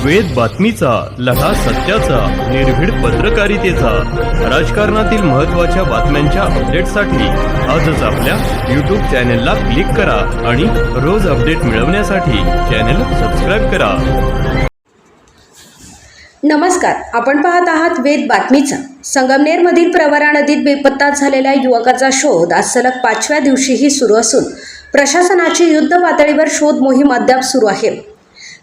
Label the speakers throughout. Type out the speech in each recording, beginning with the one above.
Speaker 1: वेद बातमीचा, लढा सत्याचा, निर्भीड पत्रकारितेचा, राजकारणातील महत्त्वाच्या बातम्यांच्या अपडेटसाठी आजच आपल्या यूट्यूब चॅनेलला क्लिक करा आणि रोज अपडेट मिळवण्यासाठी चॅनेल सबस्क्राईब करा.
Speaker 2: नमस्कार, आपण पाहत आहात वेद बातमीचा. संगमनेरमधील प्रवरा नदीत बेपत्ता झालेल्या युवकाचा शोध आज सलग 5व्या दिवशीही सुरू असून प्रशासनाची युद्ध पातळीवर शोध मोहीम अद्याप सुरू आहे.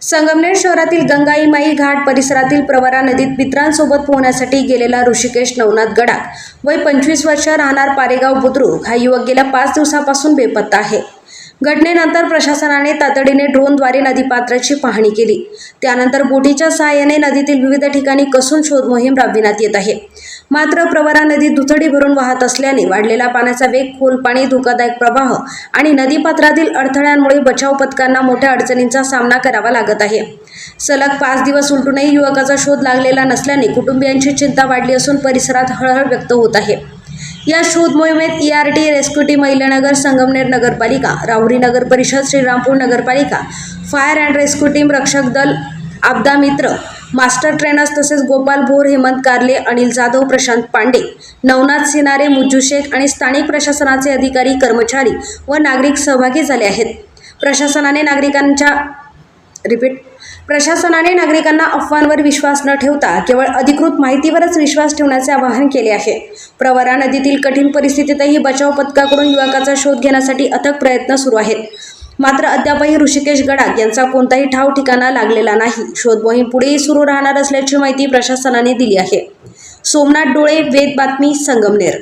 Speaker 2: संगमनेर शहरातील गंगाईमाई घाट परिसरातील प्रवरा नदीत मित्रांसोबत पोहण्यासाठी गेलेला ऋषिकेश नवनाथ गडाख वय 25 वर्ष राहणार पारेगाव बुद्रुक हा युवक गेल्या 5 दिवसापासून बेपत्ता आहे. घटनेनंतर प्रशासनाने तातडीने ड्रोनद्वारे नदीपात्राची पाहणी केली. त्यानंतर बोटीच्या सहाय्याने नदीतील विविध ठिकाणी कसून शोध मोहीम राबविण्यात येत आहे. मात्र प्रवरा नदी दुथडी भरून वाहत असल्याने वाढलेला पाण्याचा वेग, खोल पाणी, धोकादायक प्रवाह आणि नदीपात्रातील अडथळ्यांमुळे बचाव पथकांना मोठ्या अडचणींचा सामना करावा लागत आहे. सलग 5 दिवस उलटूनही युवकाचा शोध लागलेला नसल्याने कुटुंबियांची चिंता वाढली असून परिसरात हळहळ व्यक्त होत आहे. या शोध मोहिमेत ERT, rescue team, Ahilyanagar, Sangamner नगरपालिका, राहुरी नगर परिषद, श्रीरामपूर नगरपालिका, फायर अँड रेस्क्यू टीम, रक्षक दल, आपदा मित्र, मास्टर ट्रेनर्स तसेच गोपाल भोर, हेमंत कारले, अनिल जाधव, प्रशांत पांडे, नवनाथ सिनारे, मुज्जू शेख आणि स्थानिक प्रशासनाचे अधिकारी, कर्मचारी व नागरिक सहभागी झाले आहेत. प्रशासनाने नागरिकांना अफवांवर विश्वास न ठेवता केवळ अधिकृत माहितीवरच विश्वास ठेवण्याचे आवाहन केले आहे. प्रवरा नदीतील कठीण परिस्थितीतही बचाव पथकाकडून युवकाचा शोध घेण्यासाठी अथक प्रयत्न सुरू आहेत. मात्र अद्यापही ऋषिकेश गडाख यांचा कोणताही ठाव ठिकाणा लागलेला नाही. शोध मोहीम पुढेही सुरू राहणार असल्याची माहिती प्रशासनाने दिली आहे. सोमनाथ डोळे, वेद बातमी, संगमनेर.